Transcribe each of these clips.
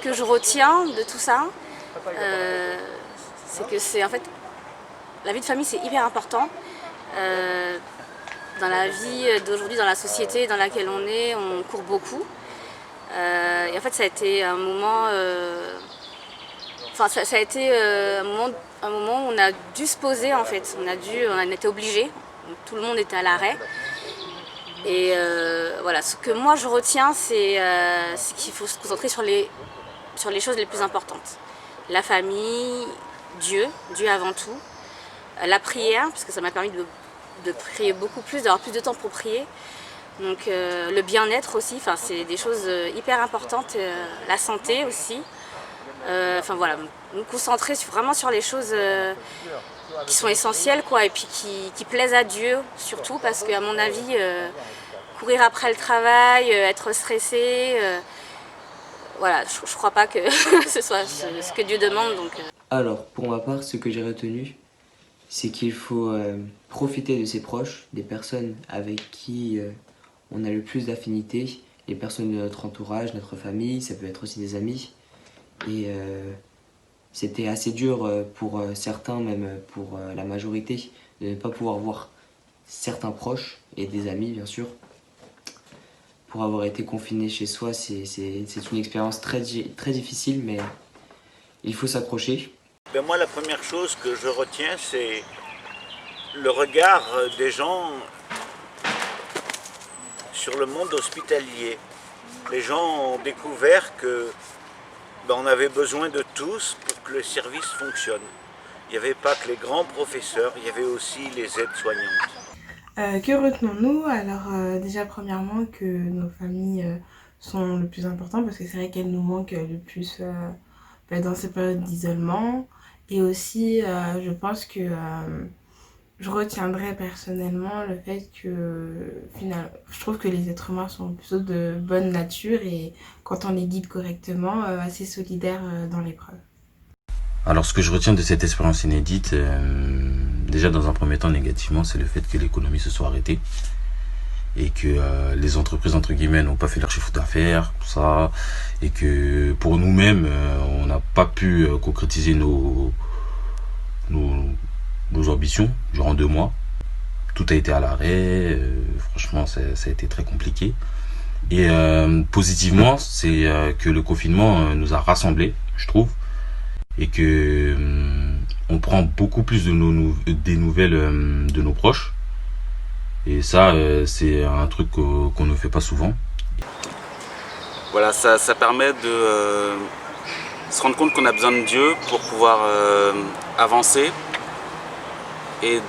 que je retiens de tout ça, c'est que c'est en fait la vie de famille, c'est hyper important. Dans la vie d'aujourd'hui, dans la société dans laquelle on court beaucoup. Et en fait, ça a été un moment, ça a été un moment où on a dû se poser en fait. On a été obligés. Tout le monde était à l'arrêt. Et voilà, ce que moi je retiens, c'est qu'il faut se concentrer sur les choses les plus importantes. La famille, Dieu avant tout. La prière, parce que ça m'a permis de prier beaucoup plus, d'avoir plus de temps pour prier. Donc le bien-être aussi, c'est des choses hyper importantes. La santé aussi. Voilà, nous concentrer vraiment sur les choses qui sont essentielles, quoi, et puis qui plaisent à Dieu surtout, parce qu'à mon avis, courir après le travail, être stressé, voilà, je crois pas que ce soit ce que Dieu demande. Donc, Alors, pour ma part, ce que j'ai retenu, c'est qu'il faut profiter de ses proches, des personnes avec qui on a le plus d'affinité, les personnes de notre entourage, notre famille, ça peut être aussi des amis. Et c'était assez dur pour certains, même pour la majorité, de ne pas pouvoir voir certains proches et des amis, bien sûr. Pour avoir été confiné chez soi, c'est une expérience très difficile, mais il faut s'accrocher. Ben moi, la première chose que je retiens, c'est le regard des gens sur le monde hospitalier. Les gens ont découvert que on avait besoin de tous pour que le service fonctionne. Il n'y avait pas que les grands professeurs, il y avait aussi les aides-soignantes. Que retenons-nous? Alors déjà premièrement que nos familles sont le plus important parce que c'est vrai qu'elles nous manquent le plus dans ces périodes d'isolement. Et aussi je pense que je retiendrai personnellement le fait que finalement, je trouve que les êtres humains sont plutôt de bonne nature et quand on les guide correctement, assez solidaires dans l'épreuve. Alors ce que je retiens de cette expérience inédite, déjà dans un premier temps négativement, c'est le fait que l'économie se soit arrêtée et que les entreprises entre guillemets n'ont pas fait leur chiffre d'affaires, tout ça, et que pour nous-mêmes, on n'a pas pu concrétiser nos ambitions durant 2 mois. Tout a été à l'arrêt, franchement ça a été très compliqué. Et positivement, c'est que le confinement nous a rassemblés, je trouve, et que on prend beaucoup plus des nouvelles de nos proches. Et ça, c'est un truc qu'on ne fait pas souvent. Voilà, ça permet de se rendre compte qu'on a besoin de Dieu pour pouvoir avancer. Et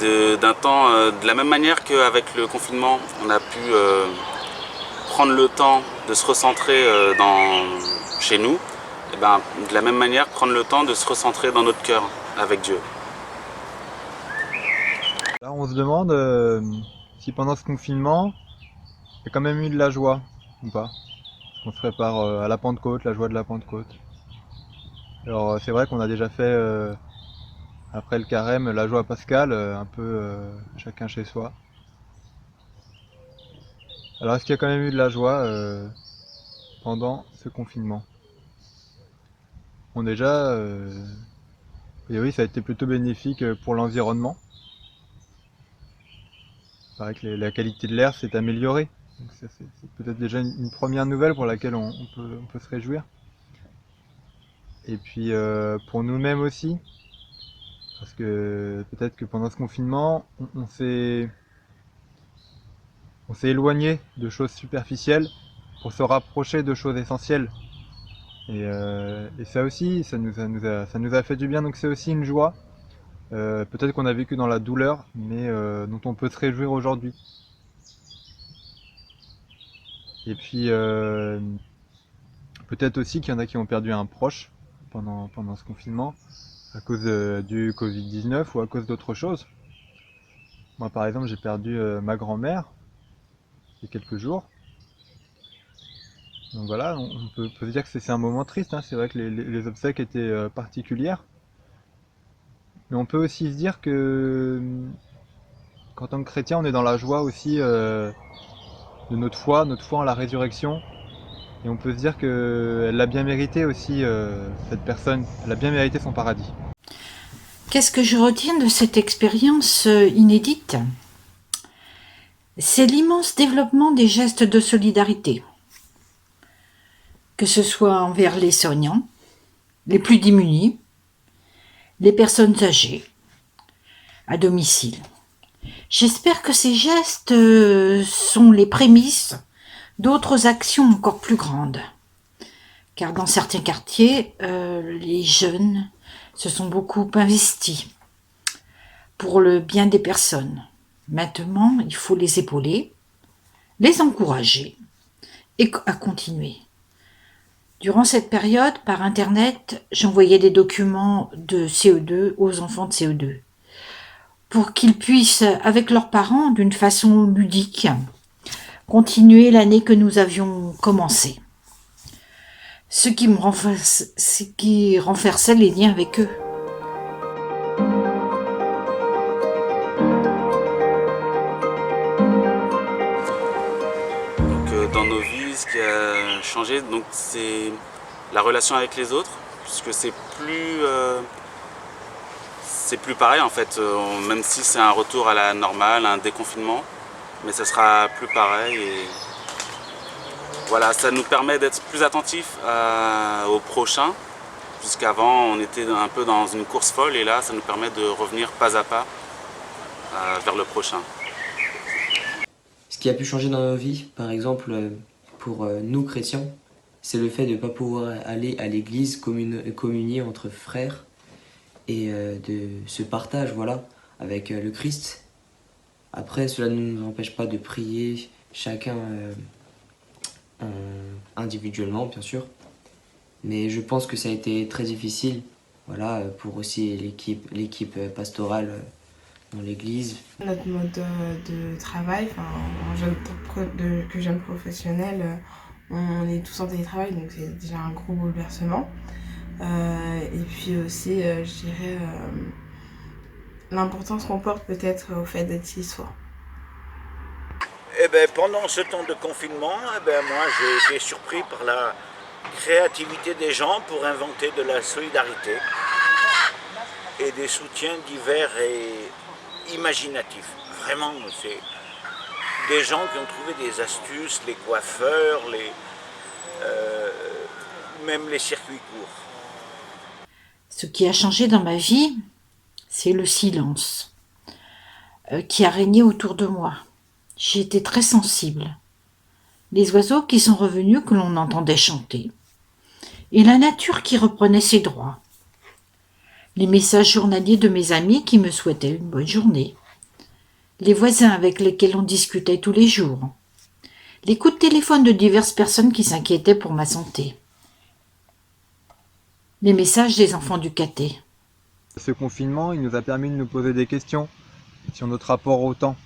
d'un temps, de la même manière qu'avec le confinement, on a pu prendre le temps de se recentrer chez nous, et de la même manière, prendre le temps de se recentrer dans notre cœur avec Dieu. Là, on se demande si pendant ce confinement, il y a quand même eu de la joie ou pas. On se prépare à la Pentecôte, la joie de la Pentecôte. Alors c'est vrai qu'on a déjà fait après le carême la joie pascale, un peu chacun chez soi. Alors est-ce qu'il y a quand même eu de la joie pendant ce confinement? Bon déjà, et oui, ça a été plutôt bénéfique pour l'environnement. Il paraît que la qualité de l'air s'est améliorée. Donc ça, c'est peut-être déjà une première nouvelle pour laquelle on peut se réjouir. Et puis pour nous-mêmes aussi, parce que peut-être que pendant ce confinement, on s'est éloigné de choses superficielles pour se rapprocher de choses essentielles. Et ça aussi, ça nous a fait du bien, donc c'est aussi une joie. Peut-être qu'on a vécu dans la douleur, mais dont on peut se réjouir aujourd'hui. Et puis peut-être aussi qu'il y en a qui ont perdu un proche pendant ce confinement, à cause du Covid-19 ou à cause d'autre chose. Moi par exemple, j'ai perdu ma grand-mère il y a quelques jours. Donc voilà, on peut se dire que c'est un moment triste, hein. C'est vrai que les obsèques étaient particulières. Mais on peut aussi se dire que qu'en tant que chrétien, on est dans la joie aussi de notre foi en la résurrection. Et on peut se dire qu'elle l'a bien mérité aussi, cette personne. Elle a bien mérité son paradis. Qu'est-ce que je retiens de cette expérience inédite? C'est l'immense développement des gestes de solidarité, que ce soit envers les soignants, les plus démunis, les personnes âgées, à domicile. J'espère que ces gestes sont les prémices d'autres actions encore plus grandes, car dans certains quartiers, les jeunes se sont beaucoup investis pour le bien des personnes. Maintenant, il faut les épauler, les encourager et à continuer. Durant cette période, par Internet, j'envoyais des documents de CE2 aux enfants de CE2 pour qu'ils puissent, avec leurs parents, d'une façon ludique, continuer l'année que nous avions commencée. Ce qui renforçait les liens avec eux. Donc, dans nos vies, ce qui a changé, donc, c'est la relation avec les autres, puisque c'est plus pareil en fait, même si c'est un retour à la normale, un déconfinement, mais ça sera plus pareil. Et voilà, ça nous permet d'être plus attentifs au prochain, puisqu'avant on était un peu dans une course folle, et là ça nous permet de revenir pas à pas vers le prochain. Ce qui a pu changer dans nos vies, par exemple, pour nous chrétiens, c'est le fait de ne pas pouvoir aller à l'église communier entre frères et de ce partage, voilà, avec le Christ. Après, cela ne nous empêche pas de prier chacun individuellement, bien sûr. Mais je pense que ça a été très difficile, voilà, pour aussi l'équipe pastorale dans l'église. Notre mode de travail, que jeune professionnel, on est tous en télétravail, donc c'est déjà un gros bouleversement. Et puis aussi, je dirais, l'importance qu'on porte peut-être au fait d'être chez soi. Eh ben, pendant ce temps de confinement, moi j'ai été surpris par la créativité des gens pour inventer de la solidarité et des soutiens divers et imaginatifs. Vraiment, c'est des gens qui ont trouvé des astuces, les coiffeurs, même les circuits courts. Ce qui a changé dans ma vie, c'est le silence qui a régné autour de moi. J'ai été très sensible. Les oiseaux qui sont revenus que l'on entendait chanter. Et la nature qui reprenait ses droits. Les messages journaliers de mes amis qui me souhaitaient une bonne journée. Les voisins avec lesquels on discutait tous les jours. Les coups de téléphone de diverses personnes qui s'inquiétaient pour ma santé. Les messages des enfants du caté. Ce confinement, il nous a permis de nous poser des questions sur notre rapport au temps.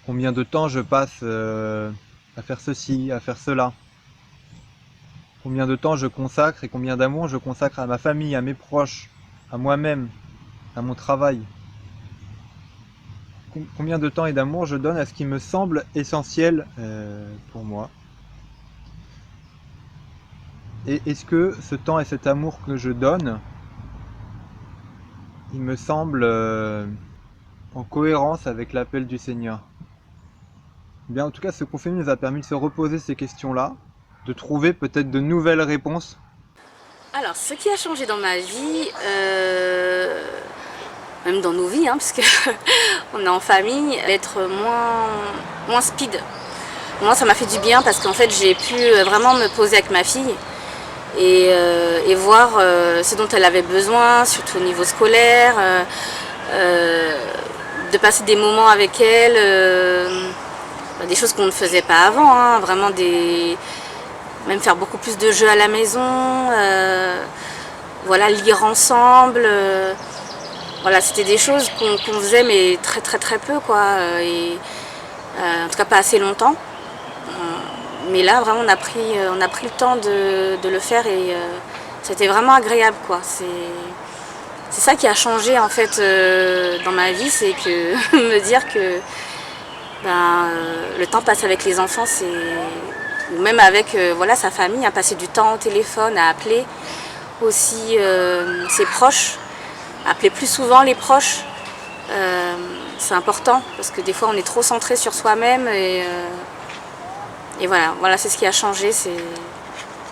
Combien de temps je passe à faire ceci, à faire cela? Combien de temps je consacre et combien d'amour je consacre à ma famille, à mes proches, à moi-même, à mon travail? Combien de temps et d'amour je donne à ce qui me semble essentiel pour moi? Et est-ce que ce temps et cet amour que je donne, il me semble en cohérence avec l'appel du Seigneur? Bien, en tout cas, ce confinement nous a permis de se reposer ces questions-là, de trouver peut-être de nouvelles réponses. Alors, ce qui a changé dans ma vie, même dans nos vies, parce qu'on est en famille, d'être moins speed. Moi, ça m'a fait du bien parce qu'en fait, j'ai pu vraiment me poser avec ma fille et voir ce dont elle avait besoin, surtout au niveau scolaire, de passer des moments avec elle, des choses qu'on ne faisait pas avant, vraiment même faire beaucoup plus de jeux à la maison, voilà, lire ensemble, voilà, c'était des choses qu'on faisait mais très très très peu, quoi, et en tout cas pas assez longtemps. Mais là, vraiment, on a pris le temps de le faire et c'était vraiment agréable, quoi. C'est ça qui a changé, en fait, dans ma vie, c'est que me dire que le temps passé avec les enfants, ou même avec voilà, sa famille, à passer du temps au téléphone, à appeler aussi ses proches, appeler plus souvent les proches. C'est important parce que des fois on est trop centré sur soi-même et voilà, c'est ce qui a changé, c'est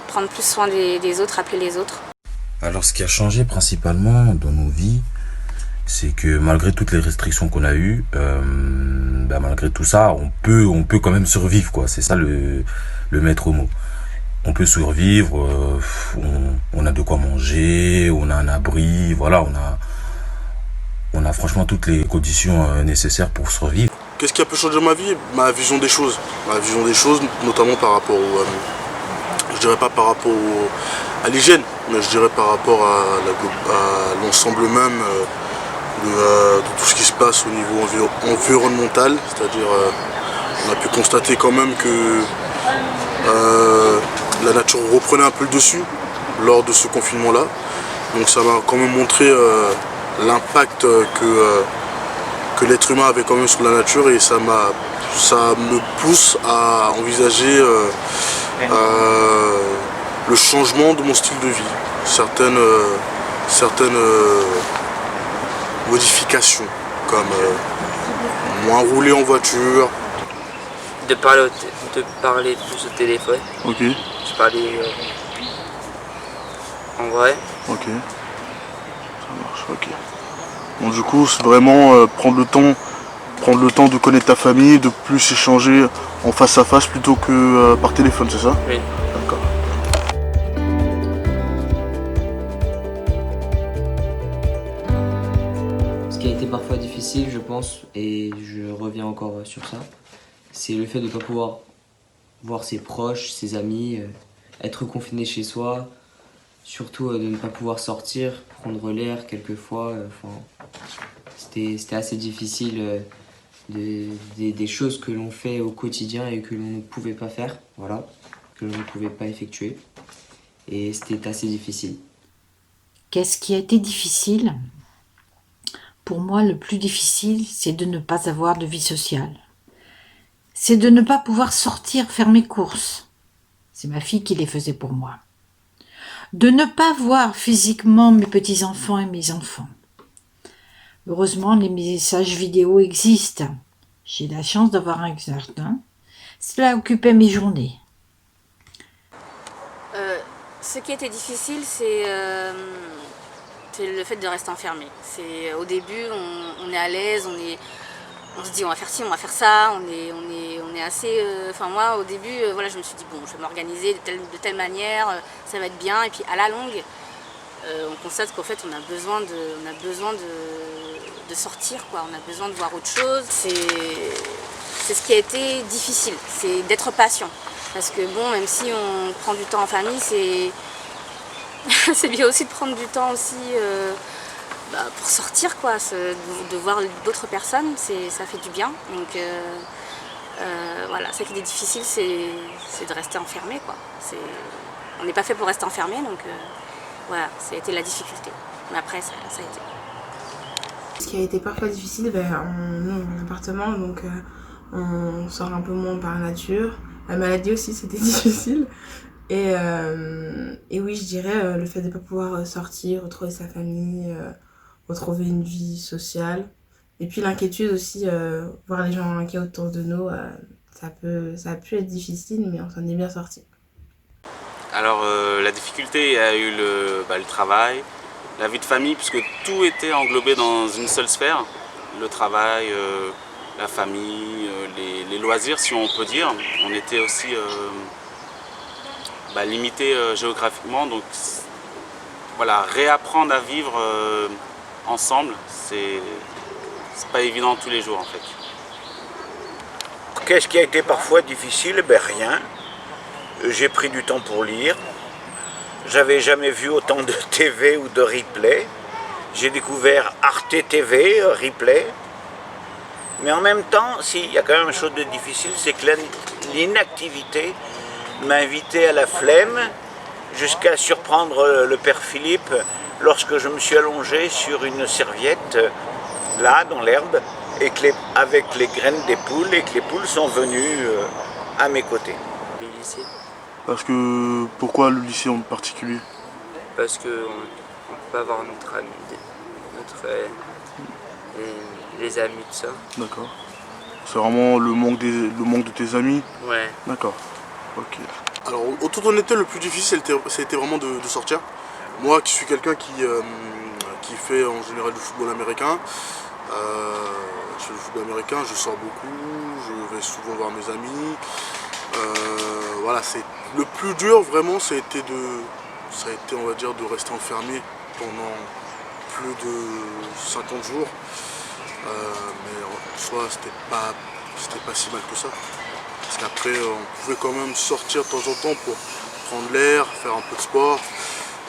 prendre plus soin des autres, appeler les autres. Alors ce qui a changé principalement dans nos vies, c'est que malgré toutes les restrictions qu'on a eues, malgré tout ça, on peut quand même survivre, quoi. C'est ça le maître mot. On peut survivre, on a de quoi manger, on a un abri, voilà, on a franchement toutes les conditions nécessaires pour survivre. Qu'est-ce qui a pu changer ma vie? Ma vision des choses. Ma vision des choses, notamment par rapport je dirais pas par rapport à l'hygiène, mais je dirais par rapport à l'ensemble même de tout ce qui se passe au niveau environnemental. C'est-à-dire, on a pu constater quand même que la nature reprenait un peu le dessus lors de ce confinement-là. Donc ça m'a quand même montré l'impact que l'être humain avait quand même sur la nature, et ça me pousse à envisager le changement de mon style de vie, certaines modifications, comme moins rouler en voiture. De parler plus au téléphone. Ok. Je parlais en vrai. Ok. Ça marche, ok. Bon, du coup, c'est vraiment prendre le temps de connaître ta famille, de plus échanger en face à face plutôt que par téléphone, c'est ça? Oui. D'accord. Ce qui a été parfois difficile, je pense, et je reviens encore sur ça, c'est le fait de ne pas pouvoir voir ses proches, ses amis, être confiné chez soi, surtout de ne pas pouvoir sortir, prendre l'air quelquefois. C'était assez difficile, des choses que l'on fait au quotidien et que l'on ne pouvait pas faire, voilà, que l'on ne pouvait pas effectuer. Et c'était assez difficile. Qu'est-ce qui a été difficile? Pour moi, le plus difficile, c'est de ne pas avoir de vie sociale. C'est de ne pas pouvoir sortir faire mes courses. C'est ma fille qui les faisait pour moi. De ne pas voir physiquement mes petits-enfants et mes enfants. Heureusement, les messages vidéo existent. J'ai la chance d'avoir un jardin. Cela occupait mes journées. Ce qui était difficile, c'est le fait de rester enfermé. Au début, on est à l'aise, on se dit on va faire ci, on va faire ça, on est assez... moi, au début, voilà, je me suis dit, bon, je vais m'organiser de telle manière, ça va être bien. Et puis, à la longue, on constate qu'en fait, on a besoin de sortir, quoi. On a besoin de voir autre chose. C'est ce qui a été difficile, c'est d'être patient. Parce que bon, même si on prend du temps en famille, c'est bien aussi de prendre du temps aussi pour sortir, quoi. De voir d'autres personnes, ça fait du bien. Donc voilà, ce qui est difficile, c'est de rester enfermé, quoi. On n'est pas fait pour rester enfermé, donc voilà, ça a été la difficulté. Mais après, ça a été. Ce qui a été parfois difficile, nous, mon appartement, donc on sort un peu moins par nature. La maladie aussi, c'était difficile. Et oui, je dirais le fait de ne pas pouvoir sortir, retrouver sa famille, retrouver une vie sociale. Et puis l'inquiétude aussi, voir les gens inquiets autour de nous, ça a pu être difficile, mais on s'en est bien sorti. Alors la difficulté a eu le travail, la vie de famille, puisque tout était englobé dans une seule sphère. Le travail, la famille, les loisirs, si on peut dire. On était aussi limité géographiquement, donc voilà, réapprendre à vivre ensemble, c'est pas évident tous les jours en fait. Qu'est-ce qui a été parfois difficile? Rien. J'ai pris du temps pour lire. J'avais jamais vu autant de TV ou de replay. J'ai découvert Arte TV, replay. Mais en même temps, il y a quand même une chose de difficile, c'est que l'inactivité m'a invité à la flemme, jusqu'à surprendre le père Philippe lorsque je me suis allongé sur une serviette, là, dans l'herbe, et avec les graines des poules, et que les poules sont venues à mes côtés. lycée. Parce que, pourquoi le lycée en particulier? Parce qu'on ne peut pas avoir notre ami, les amis, tout ça. D'accord. C'est vraiment le manque de tes amis? Ouais. D'accord. Ok. Alors, en toute honnêteté, le plus difficile, ça a été vraiment de sortir. Moi, qui suis quelqu'un qui fait en général du football américain, je fais du football américain, je sors beaucoup, je vais souvent voir mes amis. Voilà, c'est le plus dur vraiment, ça a été, on va dire, de rester enfermé pendant plus de 50 jours. Mais en soi, c'était pas si mal que ça. Parce qu'après, on pouvait quand même sortir de temps en temps pour prendre l'air, faire un peu de sport.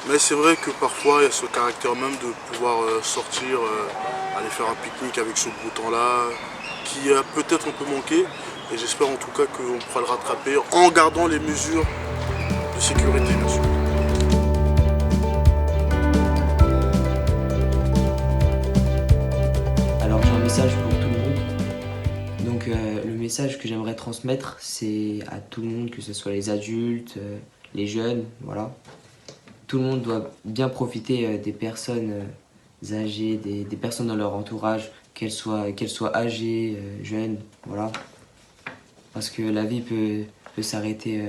Mais c'est vrai que parfois, il y a ce caractère même de pouvoir sortir, aller faire un pique-nique avec ce beau temps-là, qui a peut-être un peu manqué. Et j'espère en tout cas qu'on pourra le rattraper en gardant les mesures de sécurité, bien sûr. Alors j'ai un message pour tout le monde. Donc le message que j'aimerais transmettre, c'est à tout le monde, que ce soit les adultes, les jeunes, voilà. Tout le monde doit bien profiter des personnes âgées, des personnes dans leur entourage, qu'elles soient âgées, jeunes, voilà. Parce que la vie peut s'arrêter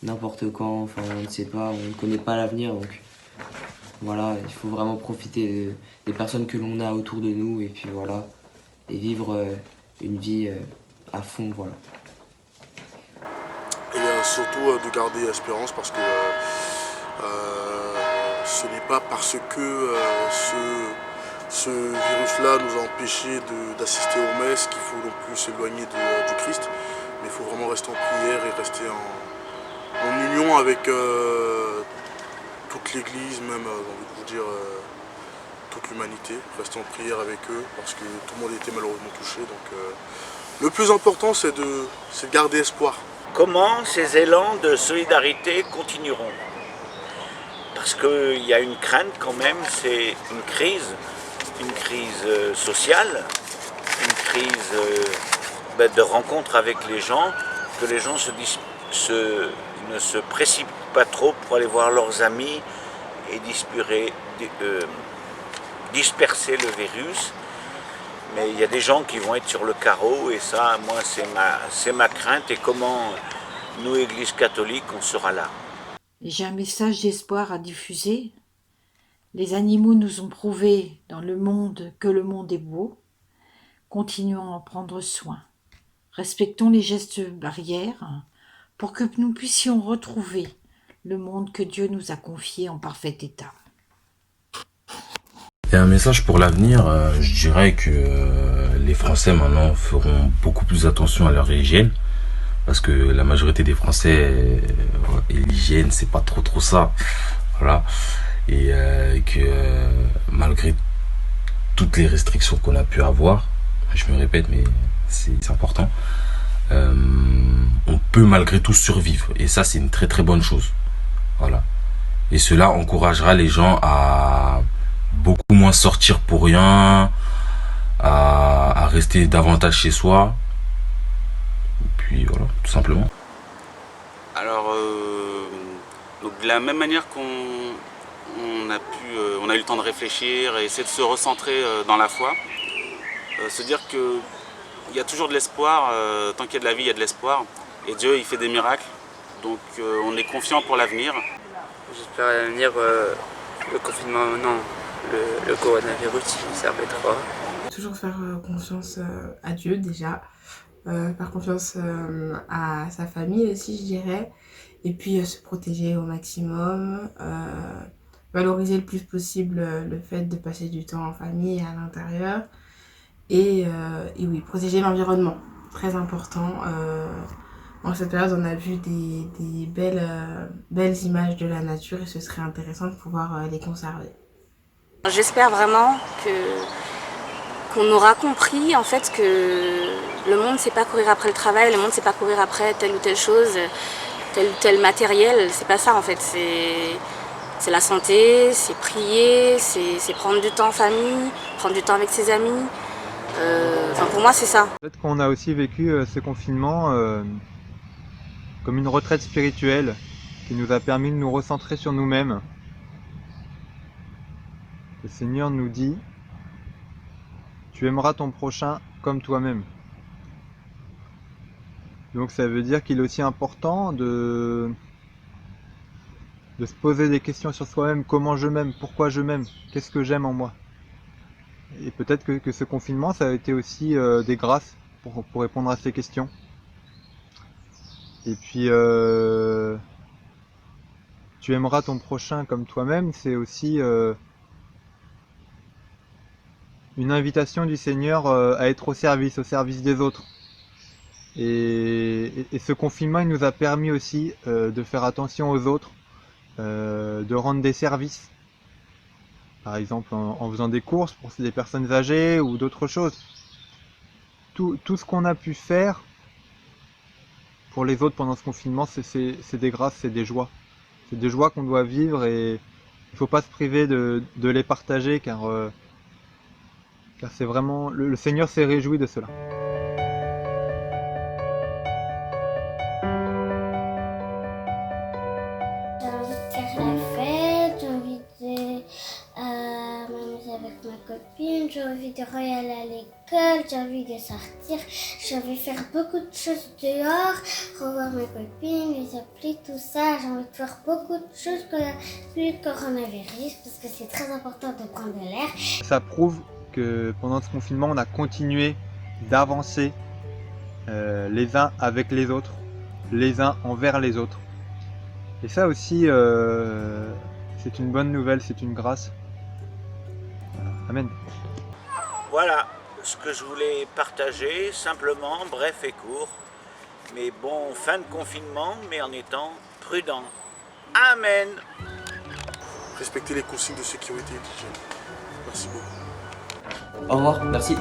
n'importe quand, enfin on ne sait pas, on ne connaît pas l'avenir, donc voilà, il faut vraiment profiter des personnes que l'on a autour de nous, et puis voilà, et vivre une vie à fond, voilà. Et surtout de garder espérance, parce que ce n'est pas parce que ce virus-là nous a empêchés d'assister aux messes qu'il faut non plus s'éloigner du Christ. Mais il faut vraiment rester en prière et rester en union avec toute l'Église, même, j'ai envie de vous dire, toute l'humanité. Rester en prière avec eux, parce que tout le monde était malheureusement touché. Donc le plus important, c'est de garder espoir. Comment ces élans de solidarité continueront? Parce qu'il y a une crainte quand même, c'est une crise sociale, une crise de rencontre avec les gens, que les gens ne se précipitent pas trop pour aller voir leurs amis et disperser le virus. Mais il y a des gens qui vont être sur le carreau, et ça, moi, c'est ma crainte. Et comment nous, Église catholique, on sera là. J'ai un message d'espoir à diffuser. Les animaux nous ont prouvé dans le monde que le monde est beau. Continuons à en prendre soin. Respectons les gestes barrières pour que nous puissions retrouver le monde que Dieu nous a confié en parfait état. Et un message pour l'avenir, je dirais que les Français maintenant feront beaucoup plus attention à leur hygiène, parce que la majorité des Français, et l'hygiène, c'est pas trop ça, voilà, et que malgré toutes les restrictions qu'on a pu avoir, je me répète, mais c'est important, on peut malgré tout survivre, et ça c'est une très bonne chose, voilà. Et cela encouragera les gens à beaucoup moins sortir pour rien, à rester davantage chez soi. Et puis voilà, tout simplement. Alors, donc de la même manière qu'on a eu le temps de réfléchir et essayer de se recentrer dans la foi, se dire qu'il y a toujours de l'espoir, tant qu'il y a de la vie, il y a de l'espoir. Et Dieu, il fait des miracles, donc on est confiant pour l'avenir. J'espère à l'avenir, le confinement, non, le coronavirus, il s'arrêtera. Toujours faire confiance à Dieu déjà, faire confiance à sa famille aussi, je dirais, et puis se protéger au maximum, valoriser le plus possible le fait de passer du temps en famille et à l'intérieur, et oui, protéger l'environnement, très important. En cette période, on a vu des belles images de la nature, et ce serait intéressant de pouvoir les conserver. J'espère vraiment qu'on aura compris en fait que le monde c'est pas courir après le travail, le monde c'est pas courir après telle ou telle chose, tel ou tel matériel, c'est pas ça en fait, c'est la santé, c'est prier, c'est prendre du temps en famille, prendre du temps avec ses amis, pour moi c'est ça. Peut-être qu'on a aussi vécu ce confinement comme une retraite spirituelle qui nous a permis de nous recentrer sur nous-mêmes. Le Seigneur nous dit « Tu aimeras ton prochain comme toi-même ». Donc ça veut dire qu'il est aussi important de se poser des questions sur soi-même. Comment je m'aime? Pourquoi je m'aime? Qu'est-ce que j'aime en moi? Et peut-être que ce confinement, ça a été aussi des grâces pour répondre à ces questions. Et puis, tu aimeras ton prochain comme toi-même, c'est aussi une invitation du Seigneur à être au service des autres. Et ce confinement, il nous a permis aussi de faire attention aux autres, de rendre des services. Par exemple, en faisant des courses pour des personnes âgées ou d'autres choses. Tout ce qu'on a pu faire pour les autres pendant ce confinement, c'est des grâces, c'est des joies. C'est des joies qu'on doit vivre et il ne faut pas se priver de les partager car c'est vraiment... Le Seigneur s'est réjoui de cela. J'ai envie de faire la fête, j'ai envie de m'amuser avec ma copine, j'ai envie de aller à l'école, j'ai envie de sortir, j'ai envie de faire beaucoup de choses dehors, revoir ma copine, les appeler, tout ça. J'ai envie de faire beaucoup de choses que plus le coronavirus parce que c'est très important de prendre de l'air. Ça prouve que pendant ce confinement, on a continué d'avancer les uns avec les autres, les uns envers les autres. Et ça aussi, c'est une bonne nouvelle, c'est une grâce. Amen. Voilà ce que je voulais partager, simplement, bref et court. Mais bon, fin de confinement, mais en étant prudent. Amen. Respecter les consignes de sécurité, Indigène. Merci beaucoup. Au revoir, merci.